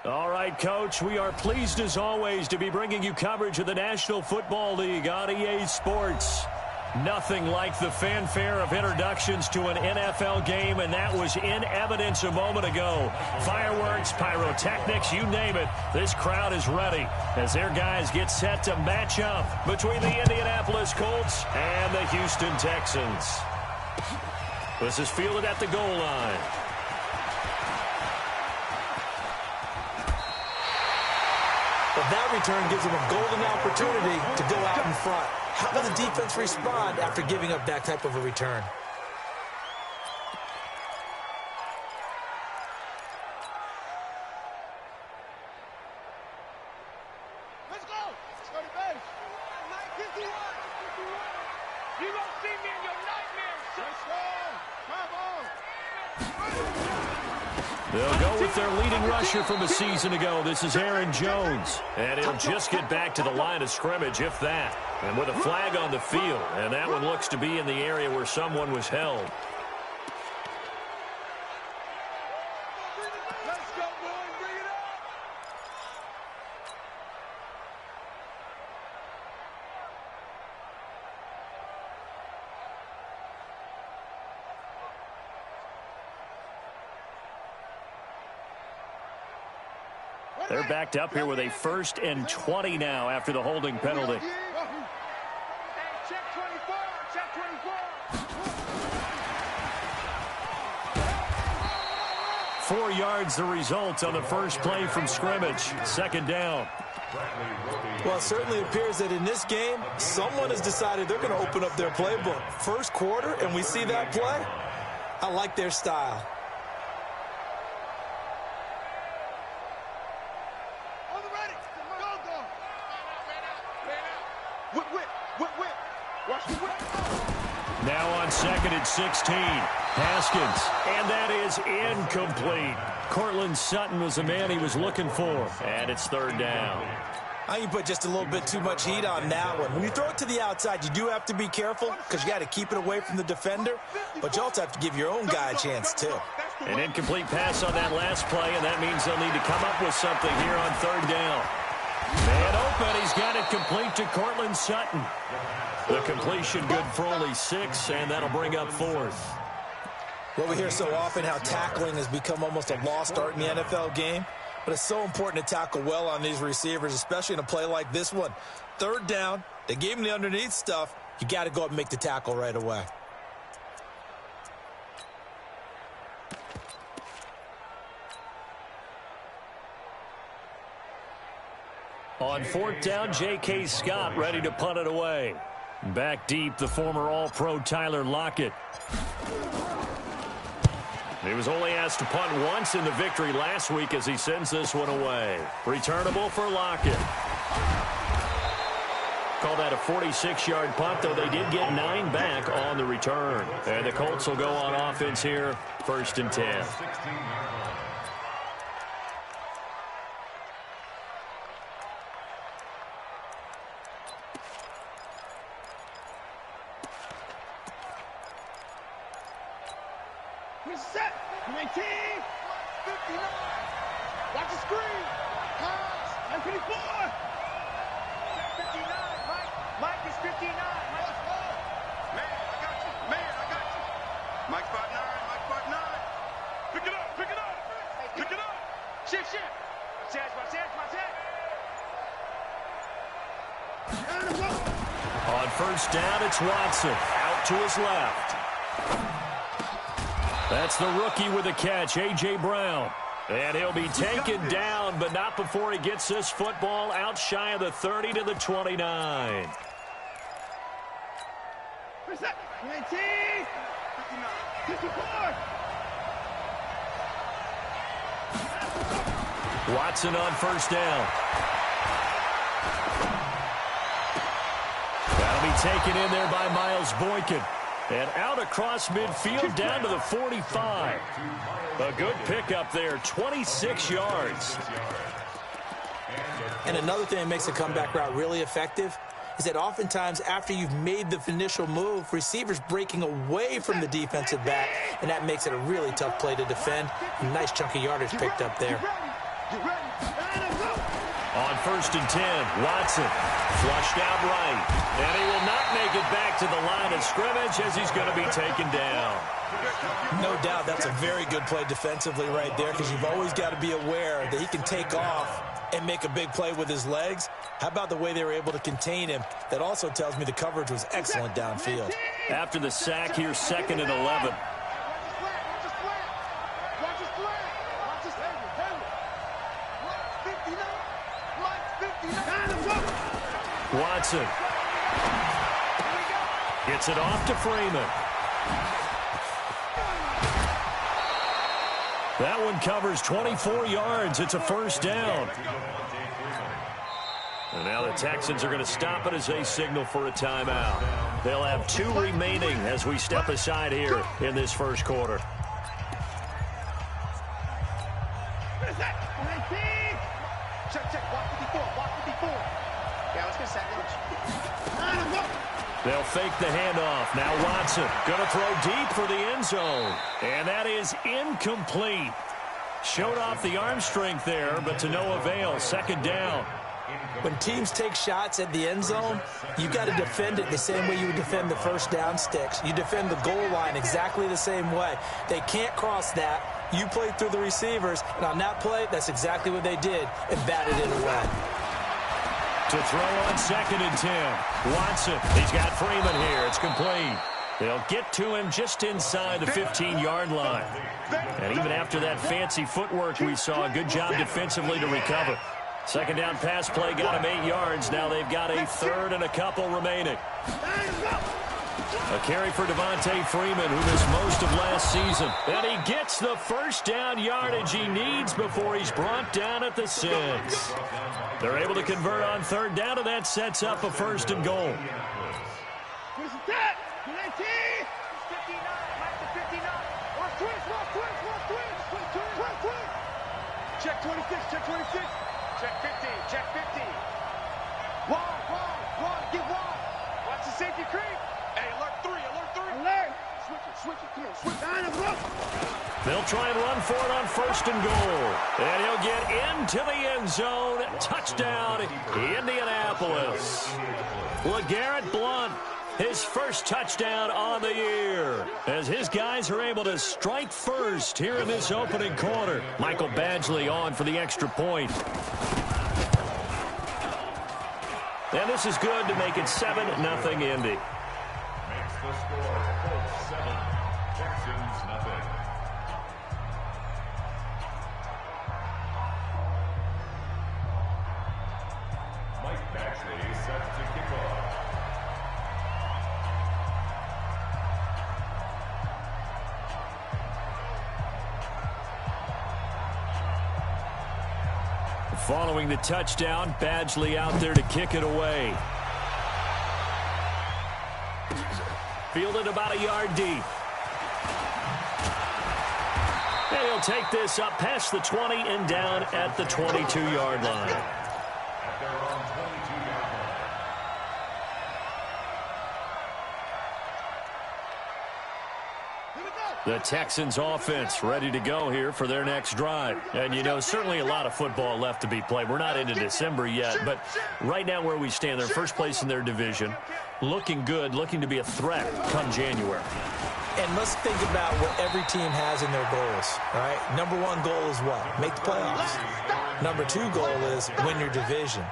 All right, Coach, we are pleased as always to be bringing you coverage of the National Football League on EA Sports. Nothing like the fanfare of introductions to an NFL game, and that was in evidence a moment ago. Fireworks, pyrotechnics, you name it, this crowd is ready as their guys get set to match up between the Indianapolis Colts and the Houston Texans. This is fielded at the goal line. But that return gives them a golden opportunity to go out in front. How will the defense respond after giving up that type of a return? Let's go. Let's go to base. 51. You won't see me in your nightmares. Let's go. Come on. They'll go with their leading rusher from a season ago. This is Aaron Jones. And he'll just get back to the line of scrimmage, if that. And with a flag on the field. And that one looks to be in the area where someone was held. Let's go, boy. Bring it up. They're backed up here with a 1st and 20 now after the holding penalty. Check 24. Check 24. 4 yards the result on the first play from scrimmage. 2nd down. Well, it certainly appears that in this game, someone has decided they're going to open up their playbook. First quarter, and we see that play. I like their style. Now on 2nd and 16. Haskins. And that is incomplete. Cortland Sutton was the man he was looking for. And it's 3rd down. I think you put just a little bit too much heat on that one. When you throw it to the outside, you do have to be careful because you got to keep it away from the defender. But you also have to give your own guy a chance, too. An incomplete pass on that last play, and that means they'll need to come up with something here on 3rd down. Man open, he's got it complete to Cortland Sutton. The completion good for only 6, and that'll bring up 4th. Well, we hear so often how tackling has become almost a lost art in the NFL game, but it's so important to tackle well on these receivers, especially in a play like this one. 3rd down, they gave him the underneath stuff. You got to go up and make the tackle right away. On 4th down, J.K. Scott ready to punt it away. Back deep, the former All-Pro Tyler Lockett. He was only asked to punt once in the victory last week as he sends this one away. Returnable for Lockett. Call that a 46-yard punt, though they did get 9 back on the return. And the Colts will go on offense here, 1st and 10. Set. 19. 59. Watch the screen. Pass. 954. 59. Mike is 59. Mike. Man, I got you. Man, I got you. Mike spot 9. Mike spot 9. Pick it up. Pick it up. Pick it up. Shift. On 1st down, it's Watson. Out to his left. That's the rookie with a catch, A.J. Brown. And he'll be taken down, but not before he gets this football out shy of the 30 to the 29. 19. 54. Watson on 1st down. That'll be taken in there by Miles Boykin. And out across midfield down to the 45. A good pickup there, 26 yards. And another thing that makes a comeback route really effective is that oftentimes after you've made the initial move, receivers breaking away from the defensive back, and that makes it a really tough play to defend. A nice chunk of yardage picked up there. On 1st and 10, Watson flushed out right. And he will not make it back to the line of scrimmage as he's going to be taken down. No doubt that's a very good play defensively right there, because you've always got to be aware that he can take off and make a big play with his legs. How about the way they were able to contain him? That also tells me the coverage was excellent downfield. After the sack, here's 2nd and 11. Watson gets it off to Freeman. That one covers 24 yards. It's a 1st down. And now the Texans are going to stop it as they signal for a timeout. They'll have 2 remaining as we step aside here in this 1st quarter. They'll fake the handoff. Now Watson going to throw deep for the end zone. And that is incomplete. Showed off the arm strength there, but to no avail. 2nd down. When teams take shots at the end zone, you've got to defend it the same way you would defend the 1st down sticks. You defend the goal line exactly the same way. They can't cross that. You play through the receivers, and on that play, that's exactly what they did, and batted it away. To throw on 2nd and 10. Watson, he's got Freeman here. It's complete. They'll get to him just inside the 15-yard line. And even after that fancy footwork we saw, a good job defensively to recover. 2nd down pass play got him 8 yards. Now they've got a 3rd and a couple remaining. A carry for Devontae Freeman, who missed most of last season. And he gets the 1st down yardage he needs before he's brought down at the 6. They're able to convert on 3rd down, and that sets up a 1st and goal. Check 26, check 26. Check 15, check 15. Wrong, get wrong. Watch the safety creep. Hey, alert 3, alert 3. Alert. Switch it, come on, switch. They'll try and run for it on 1st and goal. And he'll get into the end zone. Touchdown, Indianapolis. LeGarrette Blount, his 1st touchdown on the year, as his guys are able to strike first here in this opening quarter. Michael Badgley on for the extra point. And this is good to make it 7-0 Indy. Makes the score Colts 7, Texans nothing. Mike Badgley set to kick off. Following the touchdown, Badgley out there to kick it away. Fielded about a yard deep. And he'll take this up past the 20 and down at the 22-yard line. At their own 22-yard line. The Texans offense ready to go here for their next drive. And, you know, certainly a lot of football left to be played. We're not into December yet, but right now where we stand, they're 1st place in their division. Looking good, looking to be a threat come January. And let's think about what every team has in their goals, all right? Number 1 goal is what? Make the playoffs. Number 2 goal is win your division.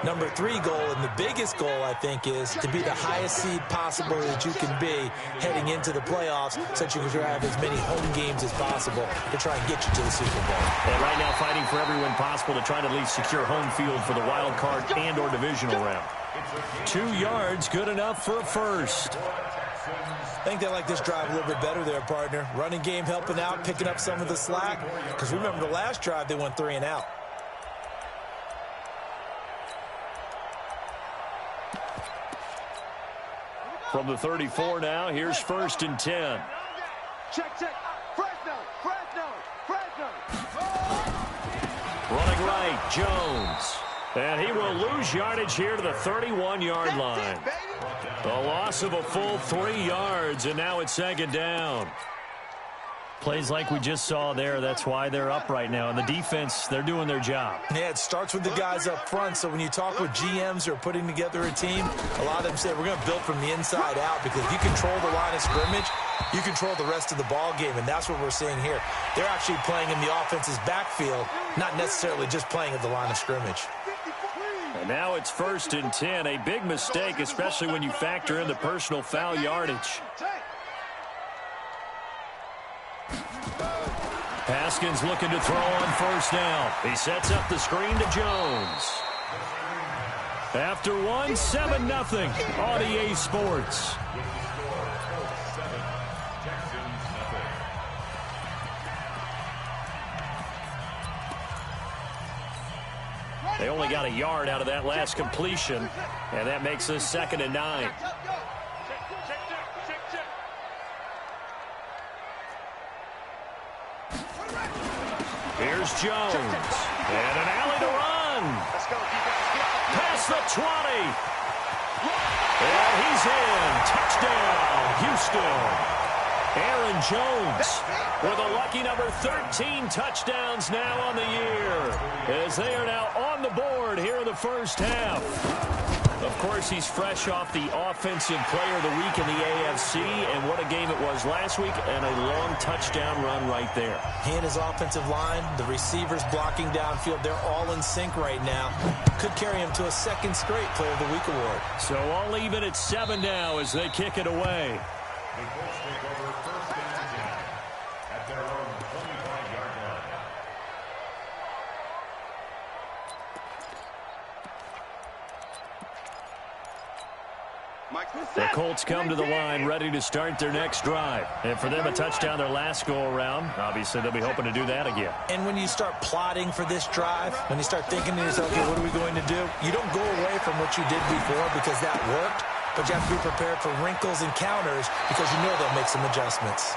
Number 3 goal, and the biggest goal, I think, is to be the highest seed possible that you can be heading into the playoffs, so that you can drive as many home games as possible to try and get you to the Super Bowl. And right now fighting for every win possible to try to at least secure home field for the wild card and or divisional round. 2 yards, good enough for a 1st. I think they like this drive a little bit better there, partner. Running game helping out, picking up some of the slack. Because remember the last drive, they went 3 and out. From the 34 now, here's 1st and 10. Check. Fresno. Running right, Jones. And he will lose yardage here to the 31-yard line. A loss of a full 3 yards, and now it's 2nd down. Plays like we just saw there, that's why they're up right now. And the defense, they're doing their job. Yeah, it starts with the guys up front. So when you talk with GMs who are putting together a team, a lot of them say we're going to build from the inside out, because if you control the line of scrimmage, you control the rest of the ball game, and that's what we're seeing here. They're actually playing in the offense's backfield, not necessarily just playing at the line of scrimmage. And now it's 1st and 10, a big mistake, especially when you factor in the personal foul yardage. Haskins looking to throw on 1st down. He sets up the screen to Jones. After one, 7-0 on EA Sports. They only got a yard out of that last completion, and that makes us 2nd and 9. Here's Jones, and an alley to run. Past the 20. And he's in. Touchdown, Houston. Aaron Jones with a lucky number 13 touchdowns now on the year, as they are now on the board here in the first half. Of course, he's fresh off the Offensive Player of the Week in the AFC, and what a game it was last week, and a long touchdown run right there. He and his offensive line, the receivers blocking downfield, they're all in sync right now. Could carry him to a 2nd straight Player of the Week award. So all even at 7 now as they kick it away. The Colts take over 1st and 10 at their own 25-yard line. The Colts come to the line ready to start their next drive. And for them, a touchdown their last go-around. Obviously, they'll be hoping to do that again. And when you start plotting for this drive, when you start thinking to yourself, okay, what are we going to do? You don't go away from what you did before because that worked, but you have to be prepared for wrinkles and counters because you know they'll make some adjustments.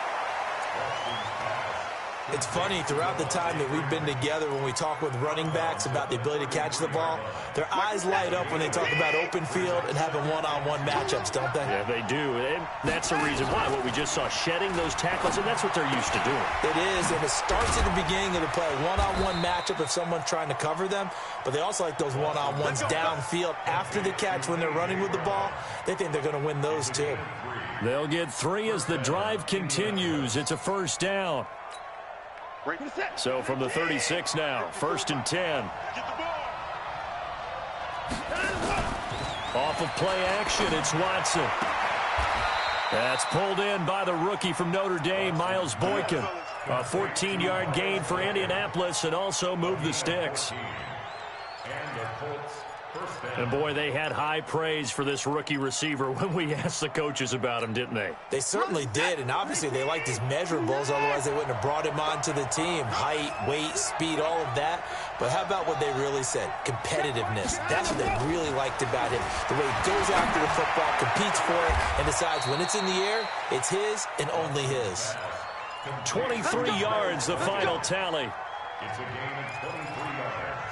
It's funny, throughout the time that we've been together, when we talk with running backs about the ability to catch the ball, their eyes light up when they talk about open field and having one-on-one matchups, don't they? Yeah, they do. And that's the reason why. What we just saw, shedding those tackles, and that's what they're used to doing. It is, and it starts at the beginning of the play. One-on-one matchup if someone's trying to cover them, but they also like those one-on-ones downfield after the catch when they're running with the ball. They think they're going to win those too. They'll get 3 as the drive continues. It's a 1st down. So from the 36 now, 1st and 10. Off of play action, it's Watson. That's pulled in by the rookie from Notre Dame, Miles Boykin. A 14-yard gain for Indianapolis, and also moved the sticks. And boy, they had high praise for this rookie receiver when we asked the coaches about him, didn't they? They certainly did, and obviously they liked his measurables, otherwise they wouldn't have brought him onto the team. Height, weight, speed, all of that. But how about what they really said? Competitiveness. That's what they really liked about him. The way he goes after the football, competes for it, and decides when it's in the air, it's his and only his. 23 yards, the final tally. It's a gain of 23 yards.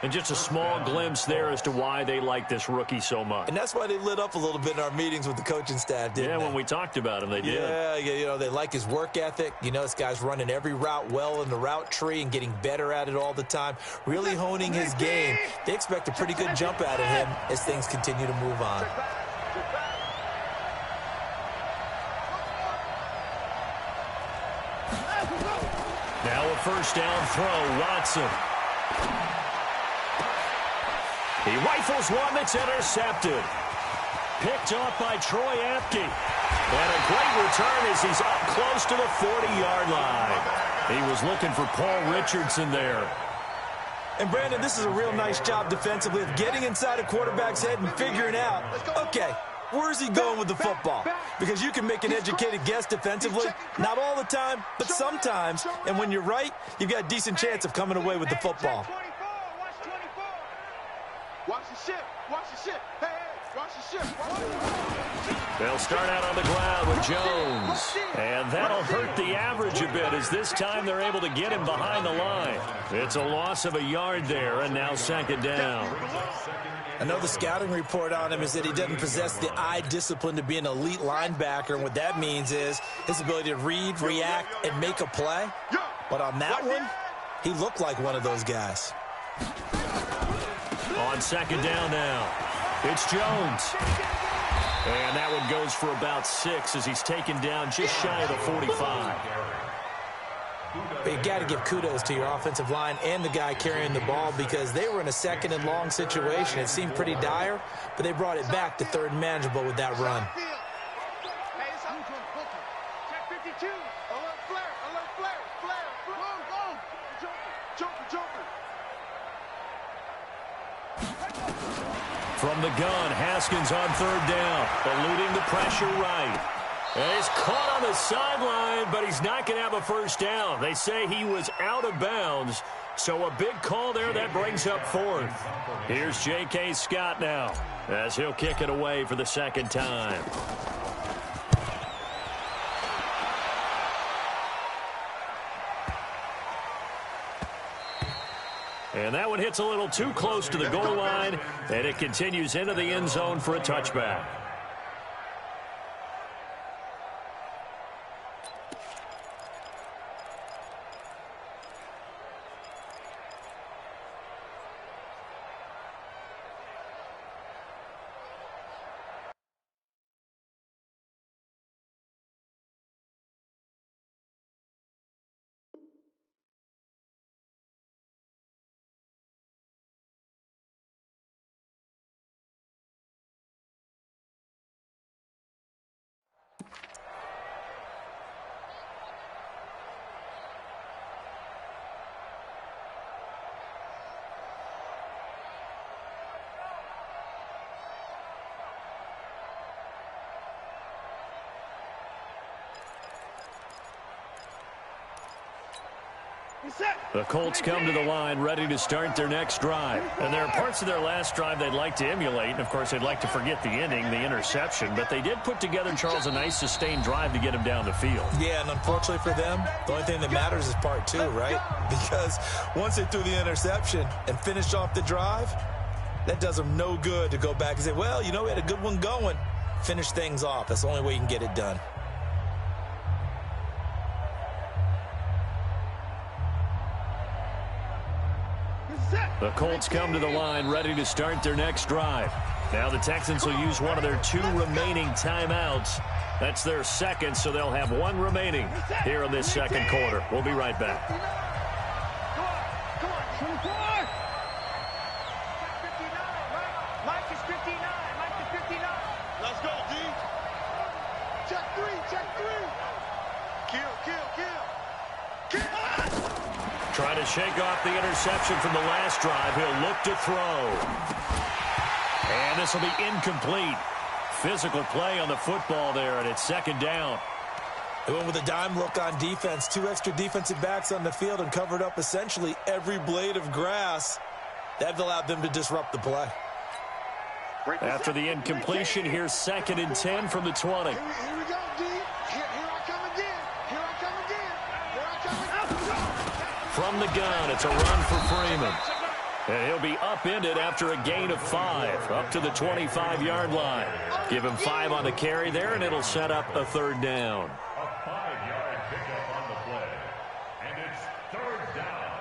And just a small glimpse there as to why they like this rookie so much. And that's why they lit up a little bit in our meetings with the coaching staff, didn't they? Yeah, when we talked about him, they did. Yeah, you know, they like his work ethic. You know, this guy's running every route well in the route tree and getting better at it all the time, really honing his game. They expect a pretty good jump out of him as things continue to move on. Now a 1st down throw, Watson. He rifles one that's intercepted. Picked off by Troy Apke. And a great return as he's up close to the 40-yard line. He was looking for Paul Richardson there. And, Brandon, this is a real nice job defensively of getting inside a quarterback's head and figuring out, okay, where's he going with the football? Because you can make an educated guess defensively. Not all the time, but sometimes. And when you're right, you've got a decent chance of coming away with the football. Watch the ship. Watch the ship. Hey, hey. They'll start out on the ground with Jones. And that'll hurt the average a bit as this time they're able to get him behind the line. It's a loss of a yard there, and now second down. I know the scouting report on him is that he doesn't possess the eye discipline to be an elite linebacker. And what that means is his ability to read, react, and make a play. But on that one, he looked like one of those guys. On second down now, it's Jones. And that one goes for about 6 as he's taken down just shy of the 45. But you got to give kudos to your offensive line and the guy carrying the ball because they were in a second and long situation. It seemed pretty dire, but they brought it back to third and manageable with that run. From the gun, Haskins on third down, eluding the pressure right. And he's caught on the sideline, but he's not going to have a first down. They say he was out of bounds, so a big call there that brings up fourth. Here's J.K. Scott now as he'll kick it away for the second time. And that one hits a little too close to the goal line, and it continues into the end zone for a touchback. The Colts come to the line ready to start their next drive. And there are parts of their last drive they'd like to emulate. And, of course, they'd like to forget the ending, the interception. But they did put together, Charles, a nice sustained drive to get him down the field. Yeah, and unfortunately for them, the only thing that matters is part 2, right? Because once they threw the interception and finished off the drive, that does them no good to go back and say, well, you know, we had a good one going. Finish things off. That's the only way you can get it done. The Colts come to the line ready to start their next drive. Now the Texans will use one of their 2 remaining timeouts. That's their second, so they'll have 1 remaining here in this second quarter. We'll be right back. Mike is 59. Mike is 59. Let's go, D. Check 3. Check 3. Kill. Trying to shake off the interception from the last drive. He'll look to throw. And this will be incomplete. Physical play on the football there, and it's second down. They went with a dime look on defense. 2 extra defensive backs on the field and covered up essentially every blade of grass. That allowed them to disrupt the play. After the incompletion, here's second and 10 from the 20. Here we go, D. Here I come again. Here I come again. From the gun, it's a run for Freeman. And he'll be upended after a gain of 5, up to the 25-yard line. Give him 5 on the carry there, and it'll set up a third down. A 5-yard pickup on the play. And it's third down.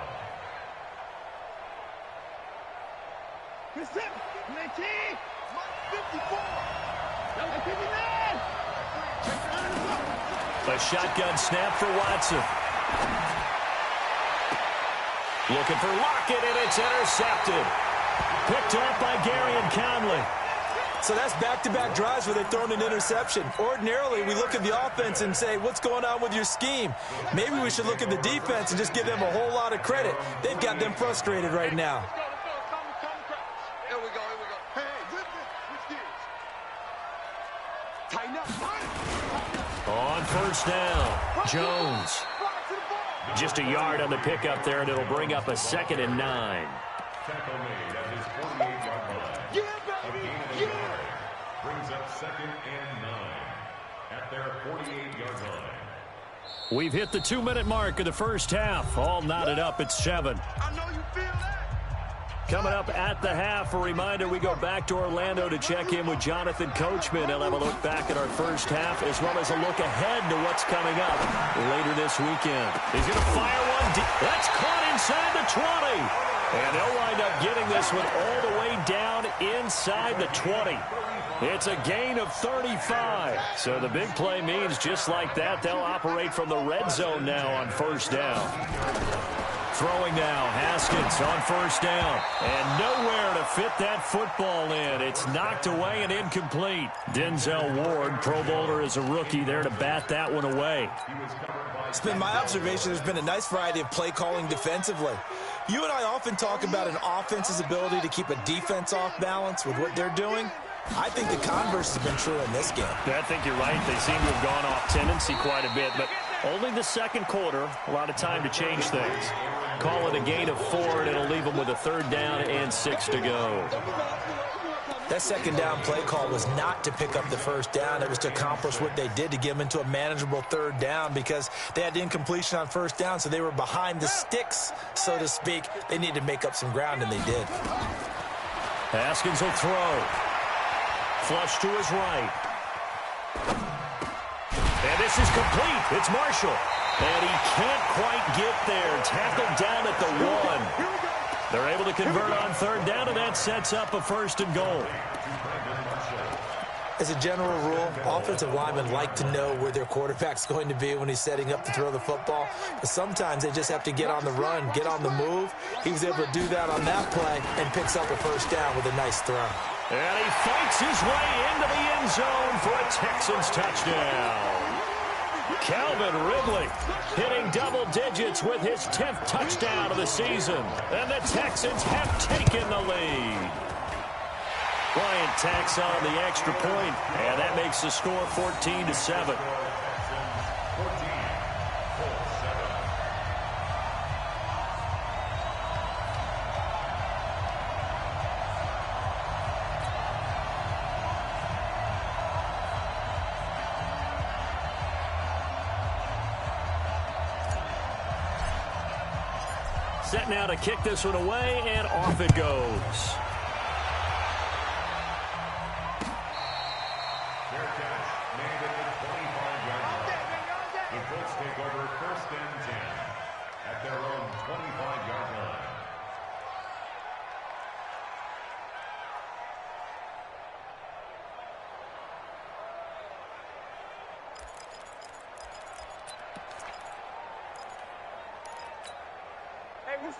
Good step. 19. 54. 59. A shotgun snap for Watson. Looking for Lockett, and it's intercepted. Picked up by Gary and Conley. So that's back-to-back drives where they've thrown an interception. Ordinarily, we look at the offense and say, what's going on with your scheme? Maybe we should look at the defense and just give them a whole lot of credit. They've got them frustrated right now. Here we go. Hey, switch gears. Tighten up. On first down, Jones. Just a yard on the pickup there, and it'll bring up a second and 9. Tackle made at his 48-yard line. Yeah, baby. Yeah. brings up 2nd and 9 at their 48-yard line. We've hit the 2-minute mark of the first half. All knotted up at 7. I know you feel that. Coming up at the half, a reminder, we go back to Orlando to check in with Jonathan Coachman. He'll have a look back at our first half as well as a look ahead to what's coming up later this weekend. He's going to fire one deep. That's caught inside the 20. And they'll wind up getting this one all the way down inside the 20. It's a gain of 35. So the big play means just like that, they'll operate from the red zone now on first down. Throwing now, Haskins on first down. And nowhere to fit that football in. It's knocked away and incomplete. Denzel Ward, Pro Bowler as a rookie, there to bat that one away. It's been my observation there's been a nice variety of play calling defensively. You and I often talk about an offense's ability to keep a defense off balance with what they're doing. I think the converse has been true in this game. I think you're right. They seem to have gone off tendency quite a bit, but only the second quarter, a lot of time to change things. Call it a gain of 4, and it'll leave them with a 3rd down and 6 to go. That second down play call was not to pick up the first down. It was to accomplish what they did, to get them into a manageable 3rd down, because they had incompletion on first down, so they were behind the sticks, so to speak. They needed to make up some ground, and they did. Haskins will throw. Flush to his right. And this is complete. It's Marshall. And he can't quite get there. Tackled down at the 1. They're able to convert on 3rd down, and that sets up a 1st and goal. As a general rule, offensive linemen like to know where their quarterback's going to be when he's setting up to throw the football. But sometimes they just have to get on the run, get on the move. He was able to do that on that play and picks up a 1st down with a nice throw. And he fights his way into the end zone for a Texans touchdown. Calvin Ridley hitting double digits with his 10th touchdown of the season. And the Texans have taken the lead. Bryant tacks on the extra point, and that makes the score 14-7. Set now to kick this one away, and off it goes. Fair catch, made at the 25-yard line. The Colts take over 1st and 10 at their own 25-yard line.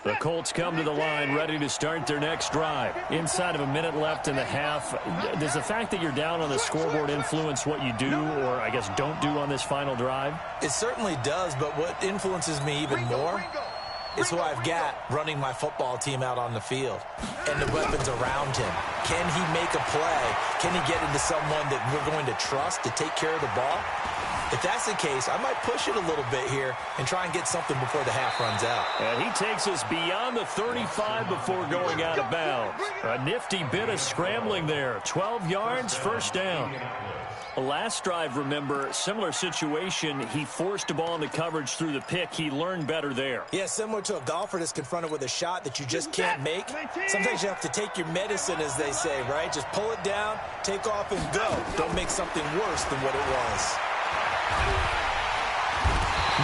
The Colts come to the line ready to start their next drive. Inside of a minute left in the half, does the fact that you're down on the scoreboard influence what you do, or I guess don't do on this final drive? It certainly does, but what influences me even more is who I've got running my football team out on the field and the weapons around him. Can he make a play? Can he get into someone that we're going to trust to take care of the ball? If that's the case, I might push it a little bit here and try and get something before the half runs out. And he takes us beyond the 35 before going out of bounds. A nifty bit of scrambling there. 12 yards, 1st down. Last drive, remember, similar situation. He forced a ball into coverage through the pick. He learned better there. Yeah, similar to a golfer that's confronted with a shot that you just can't make. Sometimes you have to take your medicine, as they say, right? Just pull it down, take off, and go. Don't make something worse than what it was.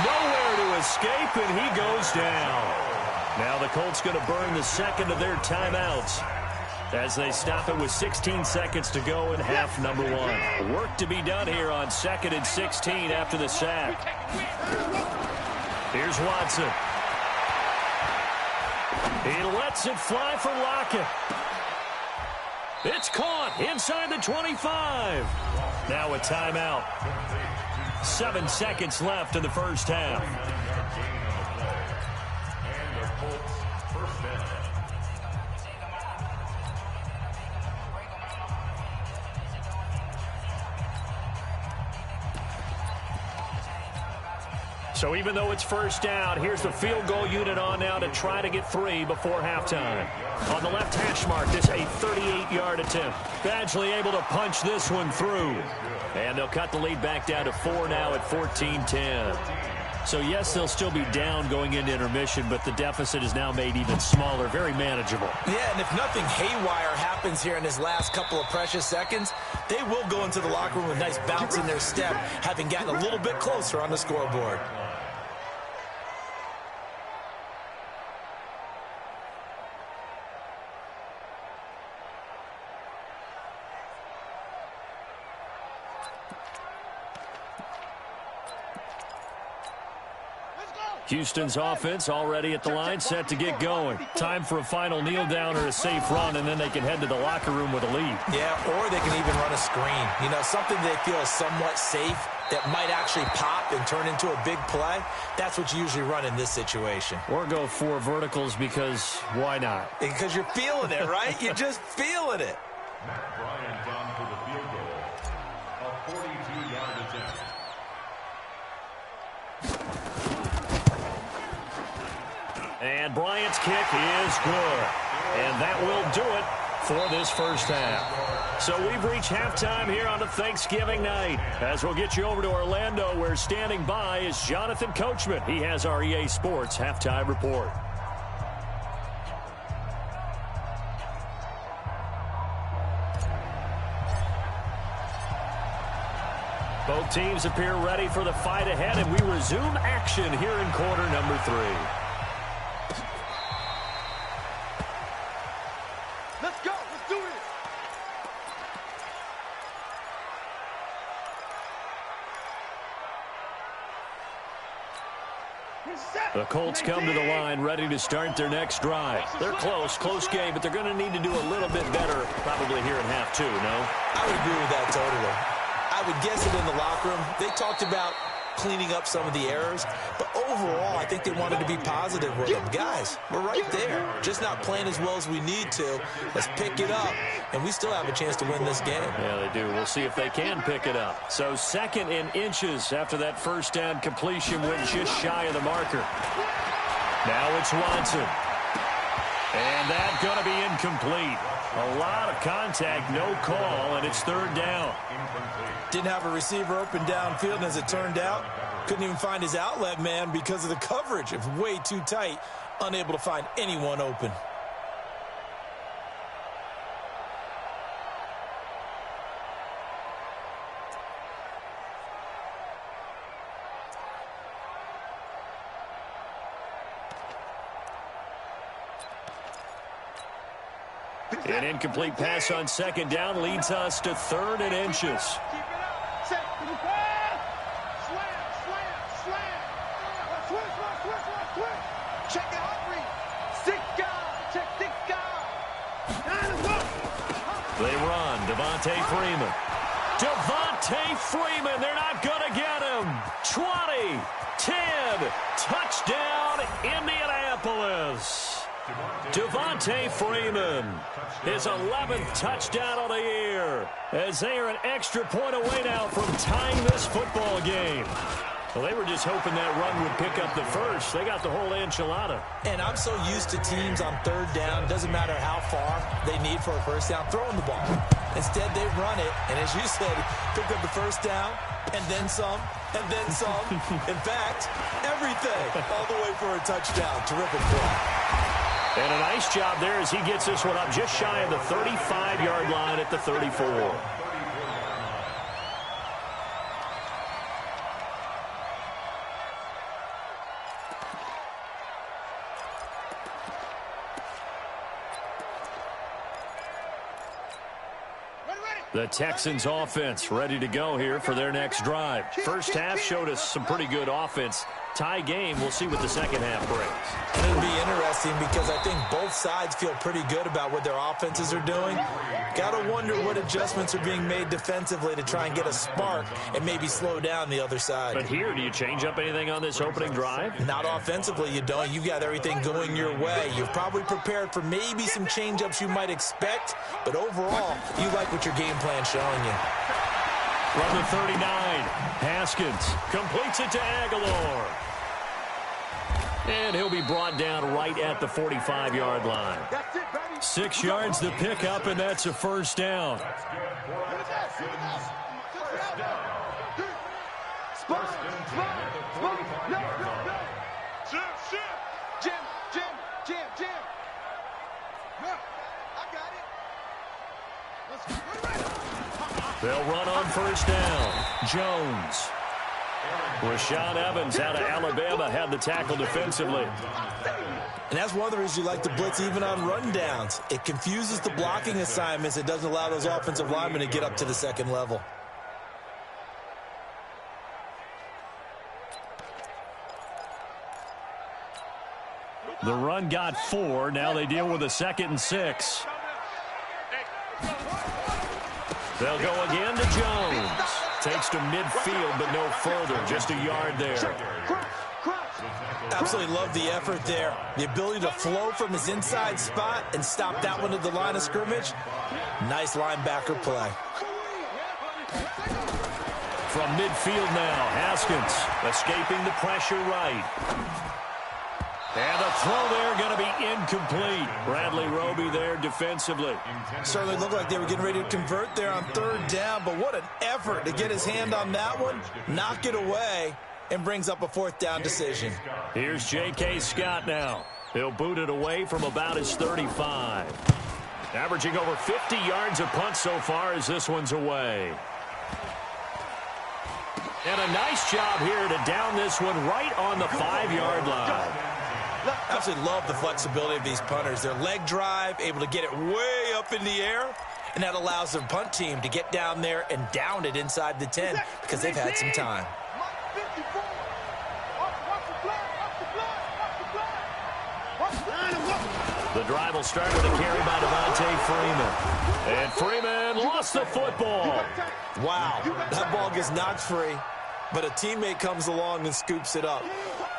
Nowhere to escape, and he goes down. Now the Colts going to burn the second of their timeouts as they stop it with 16 seconds to go in half number 1. Work to be done here on 2nd and 16 after the sack. Here's Watson. He lets it fly for Lockett. It's caught inside the 25. Now a timeout. 7 seconds left in the first half. So even though it's first down, here's the field goal unit on now to try to get 3 before halftime. On the left hash mark, this a 38-yard attempt. Badgley able to punch this one through. And they'll cut the lead back down to 4 now at 14-10. So, yes, they'll still be down going into intermission, but the deficit is now made even smaller, very manageable. Yeah, and if nothing haywire happens here in his last couple of precious seconds, they will go into the locker room with a nice bounce in their step, having gotten a little bit closer on the scoreboard. Houston's offense already at the line, set to get going. Time for a final kneel down or a safe run, and then they can head to the locker room with a lead. Yeah, or they can even run a screen. You know, something they feel is somewhat safe that might actually pop and turn into a big play. That's what you usually run in this situation. Or go 4 verticals because why not? Because you're feeling it, right? You're just feeling it. Matt Bryant down for the field goal. A 42-yard attempt. And Bryant's kick is good. And that will do it for this first half. So we've reached halftime here on a Thanksgiving night. As we'll get you over to Orlando, where standing by is Jonathan Coachman. He has our EA Sports halftime report. Both teams appear ready for the fight ahead, and we resume action here in quarter number 3. The Colts come to the line ready to start their next drive. They're close game, but they're going to need to do a little bit better probably here in half 2, no? I would agree with that totally. I would guess it in the locker room. They talked about cleaning up some of the errors, but overall, I think they wanted to be positive with them. Guys, we're right there. Just not playing as well as we need to. Let's pick it up, and we still have a chance to win this game. Yeah, they do. We'll see if they can pick it up. So 2nd in inches after that first down completion went just shy of the marker. Now it's Watson. And that's going to be incomplete. A lot of contact, no call, and it's 3rd down. Didn't have a receiver open downfield, and as it turned out, couldn't even find his outlet man because of the coverage. It was way too tight, unable to find anyone open. An incomplete pass on 2nd down leads us to 3rd and inches. They run. Devontae Freeman. Devontae Freeman. They're not going to get him. 20, 10, touchdown Indianapolis. Devontae Freeman, his 11th touchdown of the year, as they are an extra point away now from tying this football game. Well, they were just hoping that run would pick up the first. They got the whole enchilada. And I'm so used to teams on 3rd down, doesn't matter how far they need for a first down, throwing the ball. Instead, they run it, and as you said, picked up the first down, and then some, and then some. In fact, everything, all the way for a touchdown. Terrific play. And a nice job there as he gets this one up just shy of the 35-yard line at the 34. The Texans offense ready to go here for their next drive. First half showed us some pretty good offense. Tie game, we'll see what the second half brings. It'll be interesting because I think both sides feel pretty good about what their offenses are doing. Got to wonder what adjustments are being made defensively to try and get a spark and maybe slow down the other side. But here, do you change up anything on this opening drive? Not offensively, you don't. You've got everything going your way. You've probably prepared for maybe some change-ups you might expect, but overall, you like what your game plan's showing you. From the 39, Haskins completes it to Aguilar. And he'll be brought down right at the 45-yard line. 6 yards the pickup, and that's a first down. They'll run on first down. Jones. Rashaan Evans out of Alabama had the tackle defensively. And that's one of the reasons you like to blitz even on rundowns. It confuses the blocking assignments. It doesn't allow those offensive linemen to get up to the second level. The run got 4. Now they deal with a 2nd and 6. They'll go again to Jones. Takes to midfield, but no further. Just a yard there. Absolutely love the effort there. The ability to flow from his inside spot and stop that one at the line of scrimmage. Nice linebacker play. From midfield now, Haskins escaping the pressure right. And the throw there going to be incomplete. Bradley Roby there defensively. Certainly looked like they were getting ready to convert there on 3rd down, but what an effort to get his hand on that one, knock it away, and brings up a 4th down decision. Here's J.K. Scott now. He'll boot it away from about his 35. Averaging over 50 yards a punt so far as this one's away. And a nice job here to down this one right on the 5-yard line. Absolutely love the flexibility of these punters. Their leg drive, able to get it way up in the air, and that allows their punt team to get down there and down it inside the 10 because they've had some time. The drive will start with a carry by Devontae Freeman. And Freeman lost the football. Wow, that ball gets knocked free, but a teammate comes along and scoops it up.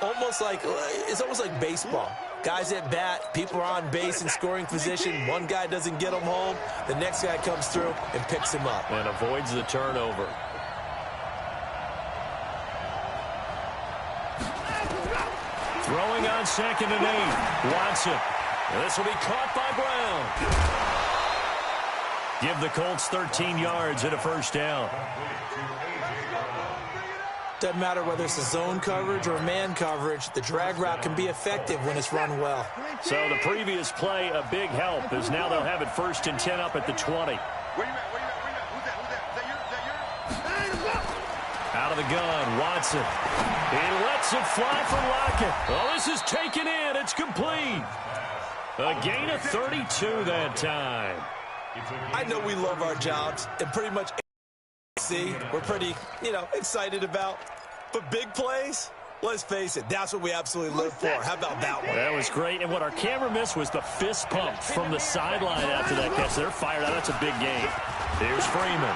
It's almost like baseball. Guys at bat, people are on base in scoring position. One guy doesn't get him home. The next guy comes through and picks him up. And avoids the turnover. Throwing on 2nd and 8. Watson. This will be caught by Brown. Give the Colts 13 yards and a first down. Doesn't matter whether it's a zone coverage or man coverage, the drag route can be effective when it's run well. So the previous play, a big help, as now they'll have it 1st and 10 up at the 20. Where you at? Who's that? Is that yours? Out of the gun, Watson. He lets it fly for Lockett. Well, this is taken in. It's complete. A gain of 32 that time. I know we love our jobs, and pretty much we're pretty, excited about. But big plays, let's face it, that's what we absolutely live for. How about that one? That was great. And what our camera missed was the fist pump from the sideline after that catch. They're fired out. That's a big game. Here's Freeman.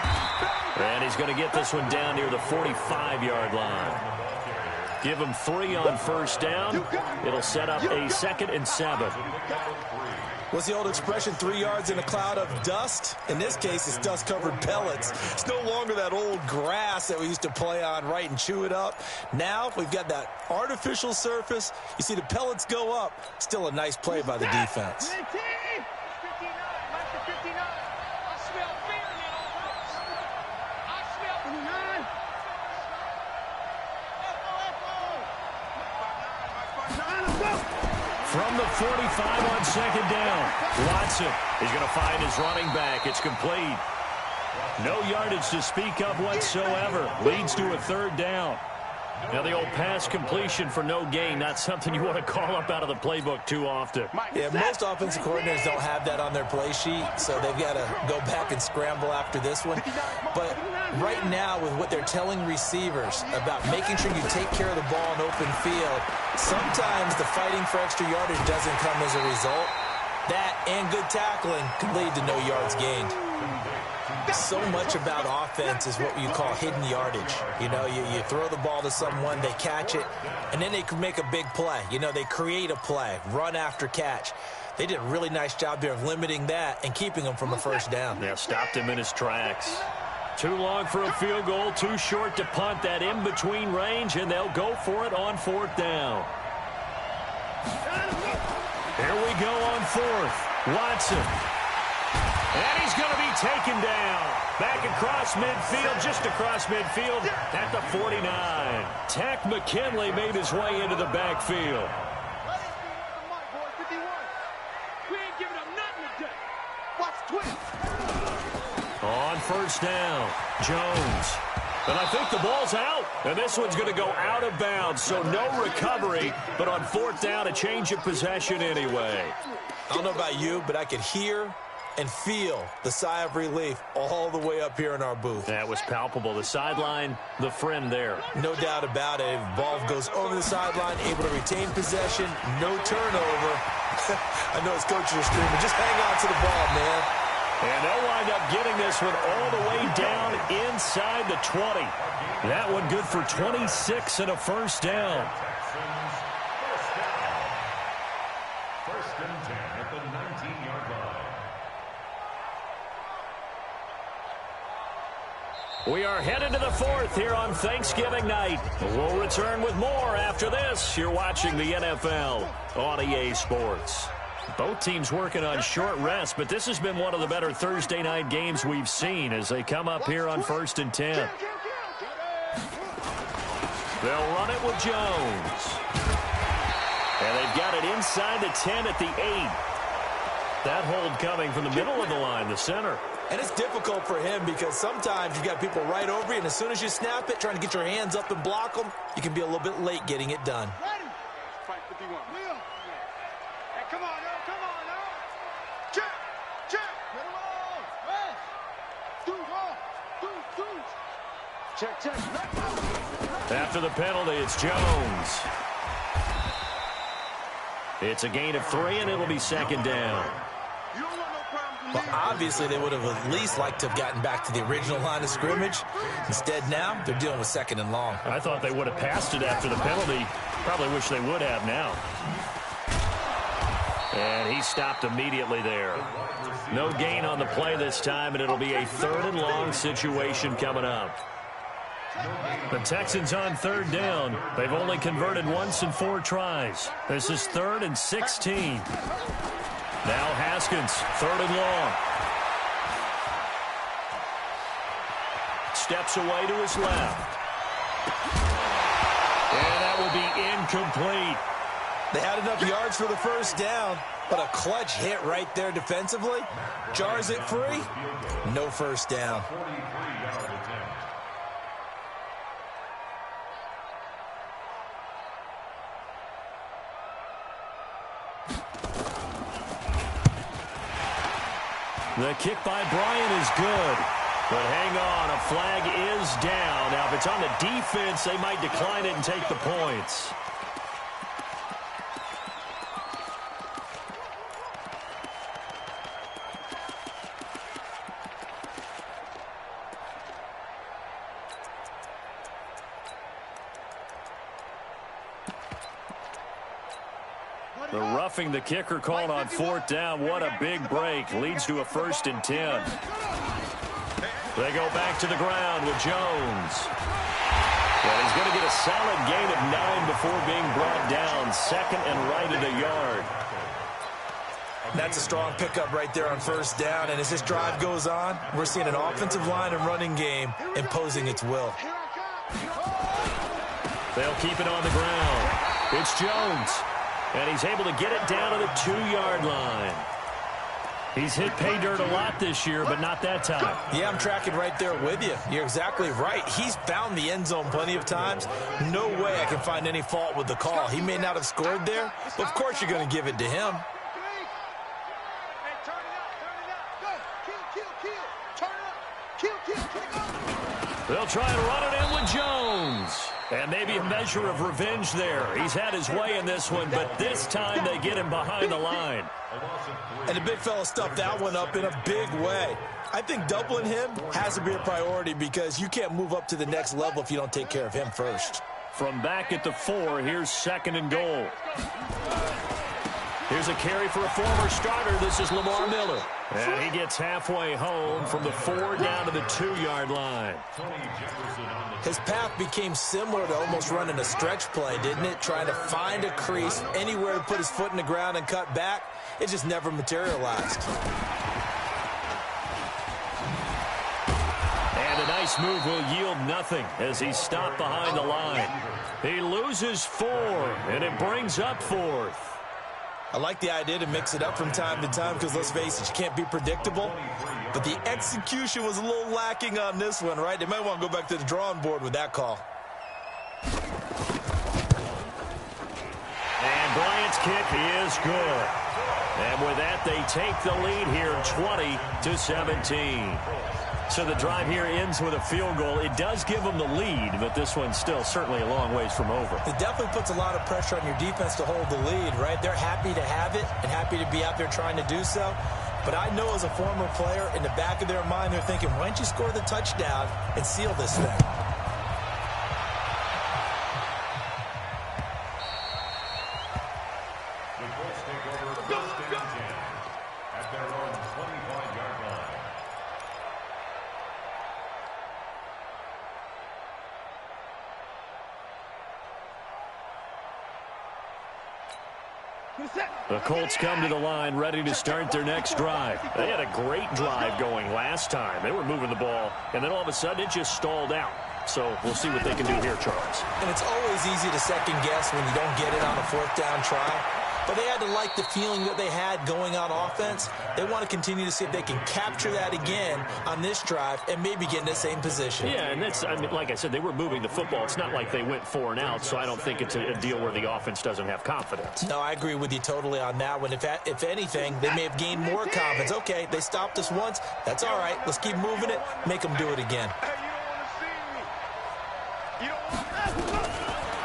And he's going to get this one down near the 45-yard line. Give him 3 on first down. It'll set up a 2nd and 7. What's the old expression, 3 yards in a cloud of dust? In this case, it's dust-covered pellets. It's no longer that old grass that we used to play on, right, and chew it up. Now we've got that artificial surface. You see the pellets go up. Still a nice play by the defense. From the 45 on 2nd down, Watson is going to find his running back. It's complete. No yardage to speak of whatsoever. Leads to a 3rd down. Now the old pass completion for no gain, not something you want to call up out of the playbook too often. Yeah, most offensive coordinators don't have that on their play sheet, so they've got to go back and scramble after this one. But right now, with what they're telling receivers about making sure you take care of the ball in open field, sometimes the fighting for extra yardage doesn't come as a result. That and good tackling can lead to no yards gained. So much about offense is what you call hidden yardage. You throw the ball to someone, they catch it, and then they can make a big play. They create a play, run after catch. They did a really nice job there of limiting that and keeping him from a first down. Yeah, stopped him in his tracks. Too long for a field goal, too short to punt. That in-between range, and they'll go for it on 4th down. Here we go on fourth. Watson. And he's going to be taken down. Back across midfield, just across midfield at the 49. Tack McKinley made his way into the backfield. On first down, Jones. And I think the ball's out. And this one's going to go out of bounds, so no recovery. But on fourth down, a change of possession anyway. I don't know about you, but I could hear and feel the sigh of relief all the way up here in our booth. That was palpable. The sideline, the friend there. No doubt about it. Ball goes over the sideline, able to retain possession, no turnover. I know his coaches are screaming, just hang on to the ball, man. And they'll wind up getting this one all the way down inside the 20. That one good for 26 and a first down. First and 10 at the 19-yard line. We are headed to the fourth here on Thanksgiving night. We'll return with more after this. You're watching the NFL on EA Sports. Both teams working on short rest, but this has been one of the better Thursday night games we've seen as they come up here on first and 10. They'll run it with Jones. And they've got it inside the 10 at the 8. That hold coming from the middle of the line, the center. And it's difficult for him because sometimes you've got people right over you, and as soon as you snap it, trying to get your hands up and block them, you can be a little bit late getting it done. Fight 51. Hey, come on, now. Come on, now. Check. Check. Get him on. Check, check. After the penalty, it's Jones. It's a gain of 3, and it'll be second down. You don't want no problems. Well, obviously, they would have at least liked to have gotten back to the original line of scrimmage. Instead, now, they're dealing with second and long. I thought they would have passed it after the penalty. Probably wish they would have now. And he stopped immediately there. No gain on the play this time, and it'll be a third and long situation coming up. The Texans on third down. They've only converted once in 4 tries. This is 3rd and 16. Now Haskins, 3rd and long. Steps away to his left. And that will be incomplete. They had enough yards for the first down, but a clutch hit right there defensively. Jars it free. No first down. 43-yard attempt. The kick by Bryant is good. But hang on, a flag is down. Now, if it's on the defense, they might decline it and take the points. The roughing the kicker called on 4th down. What a big break. Leads to a 1st and 10. They go back to the ground with Jones. And he's going to get a solid gain of 9 before being brought down. 2nd and right at a yard. That's a strong pickup right there on first down. And as this drive goes on, we're seeing an offensive line and running game imposing its will. They'll keep it on the ground. It's Jones. And he's able to get it down to the 2-yard line. He's hit pay dirt a lot this year, but not that time. Yeah, I'm tracking right there with you. You're exactly right. He's found the end zone plenty of times. No way I can find any fault with the call. He may not have scored there, but of course you're going to give it to him. They'll try and run it in with Jones. And maybe a measure of revenge there. He's had his way in this one, but this time they get him behind the line. And the big fella stuffed that one up in a big way. I think doubling him has to be a priority because you can't move up to the next level if you don't take care of him first. From back at the 4, here's 2nd and goal. Here's a carry for a former starter. This is Lamar Miller. And he gets halfway home from the 4 down to the 2-yard line. His path became similar to almost running a stretch play, didn't it? Trying to find a crease, anywhere to put his foot in the ground and cut back. It just never materialized. And a nice move will yield nothing as he's stopped behind the line. He loses 4, and it brings up 4th. I like the idea to mix it up from time to time because, let's face it, you can't be predictable. But the execution was a little lacking on this one, right? They might want to go back to the drawing board with that call. And Bryant's kick is good. And with that, they take the lead here 20-17. So the drive here ends with a field goal. It does give them the lead, but this one's still certainly a long ways from over. It definitely puts a lot of pressure on your defense to hold the lead, right? They're happy to have it and happy to be out there trying to do so. But I know as a former player, in the back of their mind, they're thinking, why don't you score the touchdown and seal this thing? The Colts take over 1st and 10 at their own 25-yard line. The Colts come to the line ready to start their next drive. They had a great drive going last time. They were moving the ball, and then all of a sudden it just stalled out. So we'll see what they can do here, Charles. And it's always easy to second guess when you don't get it on a 4th down try. But they had to like the feeling that they had going on offense. They want to continue to see if they can capture that again on this drive and maybe get in the same position. Yeah, and that's, I mean, like I said, they were moving the football. It's not like they went 4 and out, so I don't think it's a deal where the offense doesn't have confidence. No, I agree with you totally on that one. If anything, they may have gained more confidence. Okay, they stopped us once. That's all right. Let's keep moving it. Make them do it again.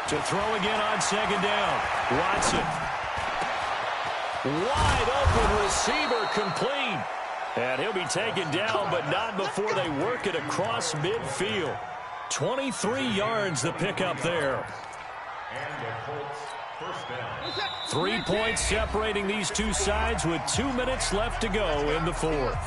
To throw again on 2nd down. Watson. Wide open receiver complete. And he'll be taken down, but not before they work it across midfield. 23 yards the pickup there. And the Colts 1st down. 3 points separating these two sides with 2 minutes left to go in the 4th.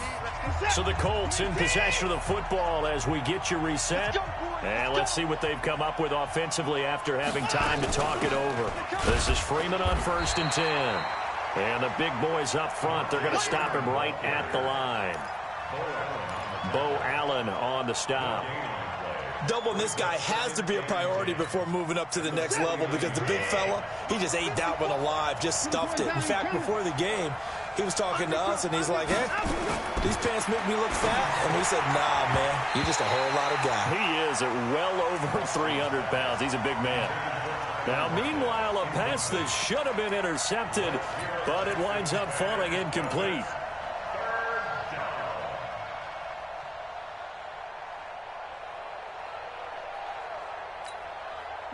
So the Colts in possession of the football as we get you reset. And let's see what they've come up with offensively after having time to talk it over. This is Freeman on 1st and 10. And the big boys up front, they're going to stop him right at the line. Bo Allen on the stop. Doubling this guy has to be a priority before moving up to the next level because the big fella, he just ate that one alive, just stuffed it. In fact, before the game, he was talking to us, and he's like, hey, these pants make me look fat. And we said, nah, man, you're just a whole lot of guy. He is at well over 300 pounds. He's a big man. Now, meanwhile, a pass that should have been intercepted, but it winds up falling incomplete.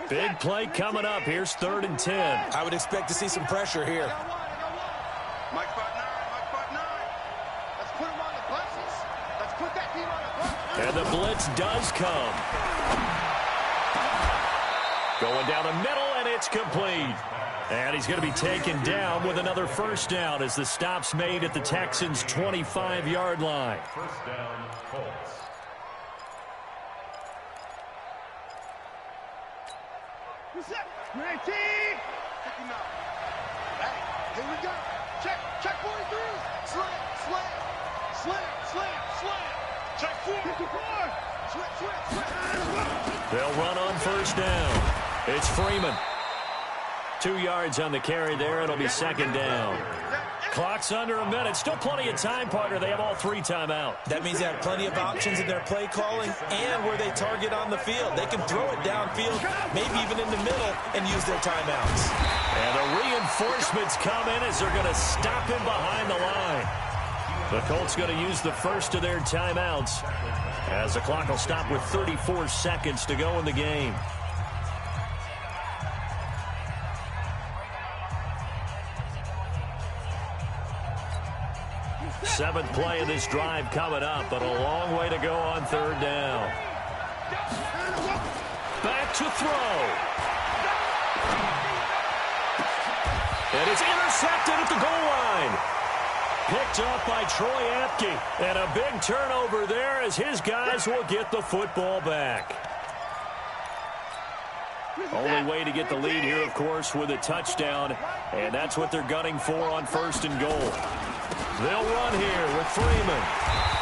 Big play coming up. Here's 3rd and 10. I would expect to see some pressure here. Mike spot 9. Let's put him on the buses. Let's put that team on the bus. And the blitz does come. Going down the middle, and it's complete. And he's going to be taken down with another 1st down as the stop's made at the Texans' 25-yard line. 1st down, Colts. Ready? Hey, here we go. Check 43. Slam. Check 4. Switch. They'll run on 1st down. It's Freeman. 2 yards on the carry there. It'll be 2nd down. Clock's under a minute. Still plenty of time, partner. They have all 3 timeouts. That means they have plenty of options in their play calling and where they target on the field. They can throw it downfield, maybe even in the middle, and use their timeouts. And the reinforcements come in as they're going to stop him behind the line. The Colts going to use the first of their timeouts as the clock will stop with 34 seconds to go in the game. Seventh play of this drive coming up, but a long way to go on 3rd down. Back to throw. And it's intercepted at the goal line. Picked up by Troy Apke. And a big turnover there as his guys will get the football back. Only way to get the lead here, of course, with a touchdown, and that's what they're gunning for on 1st and goal. They'll run here with Freeman,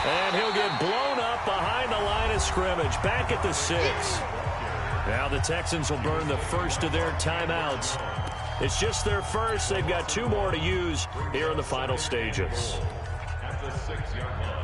and he'll get blown up behind the line of scrimmage, back at the 6. Now the Texans will burn the first of their timeouts. It's just their first. They've got 2 more to use here in the final stages. At the 6-yard line.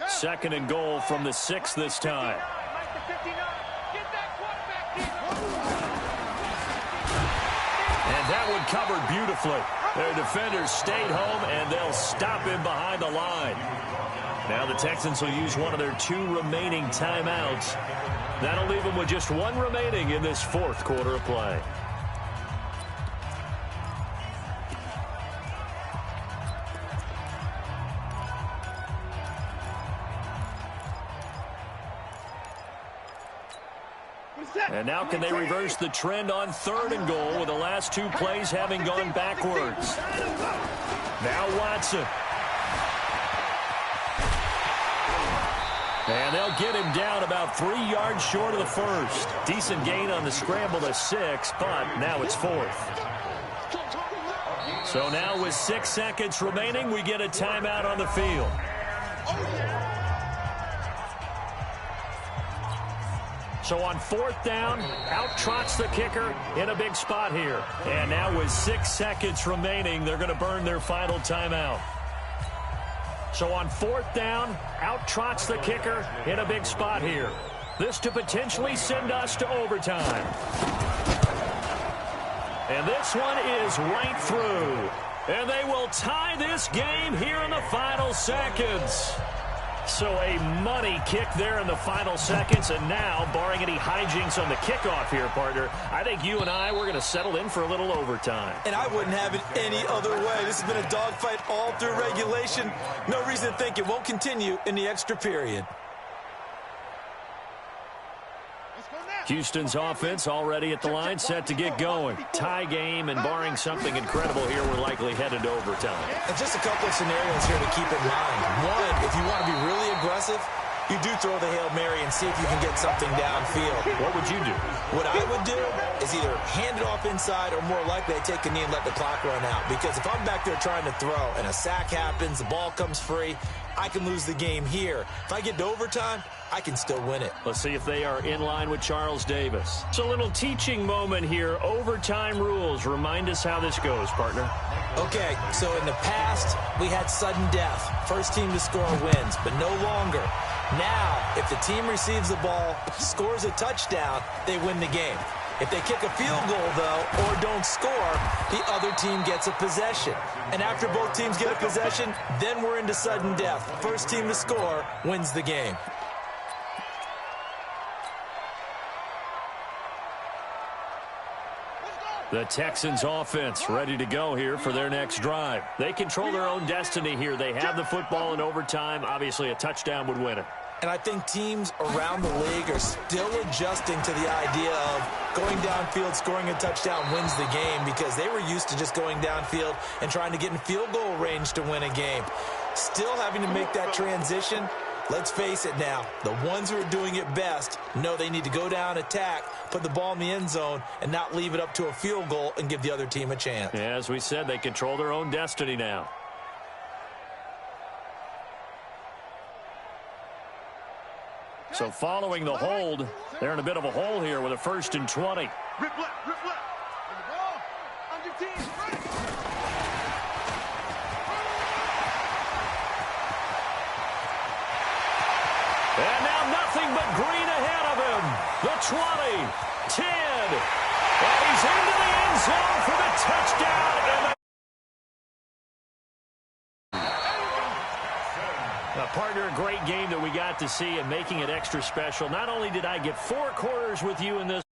Second and goal from the 6 this time. And that one covered beautifully. Their defenders stayed home, and they'll stop him behind the line. Now the Texans will use one of their 2 remaining timeouts. That'll leave them with just 1 remaining in this 4th quarter of play. And now can they reverse the trend on 3rd and goal with the last 2 plays having gone backwards? Now Watson. And they'll get him down about 3 yards short of the first. Decent gain on the scramble to 6, but now it's 4th. So now with 6 seconds remaining, we get a timeout on the field. So on 4th down, out trots the kicker in a big spot here. And now with 6 seconds remaining, they're going to burn their final timeout. So on 4th down, out trots the kicker in a big spot here. This to potentially send us to overtime. And this one is right through. And they will tie this game here in the final seconds. So a money kick there in the final seconds, and now, barring any hijinks on the kickoff here, partner, I think you and I, we're going to settle in for a little overtime. And I wouldn't have it any other way. This has been a dogfight all through regulation. No reason to think it won't continue in the extra period. Houston's offense already at the line, set to get going. Tie game, and barring something incredible here, we're likely headed to overtime. And just a couple of scenarios here to keep in mind. One, if you want to be really aggressive, you do throw the Hail Mary and see if you can get something downfield. What would you do? What I would do is either hand it off inside or more likely I take a knee and let the clock run out. Because if I'm back there trying to throw and a sack happens, the ball comes free, I can lose the game here. If I get to overtime, I can still win it. Let's see if they are in line with Charles Davis. It's a little teaching moment here. Overtime rules. Remind us how this goes, partner. Okay, so in the past, we had sudden death. First team to score wins, but no longer. Now, if the team receives the ball, scores a touchdown, they win the game. If they kick a field goal, though, or don't score, the other team gets a possession. And after both teams get a possession, then we're into sudden death. First team to score wins the game. The Texans offense ready to go here for their next drive. They control their own destiny here. They have the football in overtime. Obviously, a touchdown would win it. And I think teams around the league are still adjusting to the idea of going downfield, scoring a touchdown wins the game, because they were used to just going downfield and trying to get in field goal range to win a game. Still having to make that transition. Let's face it now, the ones who are doing it best know they need to go down, attack, put the ball in the end zone, and not leave it up to a field goal and give the other team a chance. Yeah, as we said, they control their own destiny now. So following the hold, they're in a bit of a hole here with a 1st and 20. Rip left, rip left. And the ball on your team. Right. And now nothing but green ahead of him. The 20, 10, and he's into the end zone for the touchdown. Partner, a great game that we got to see and making it extra special. Not only did I get 4 quarters with you in this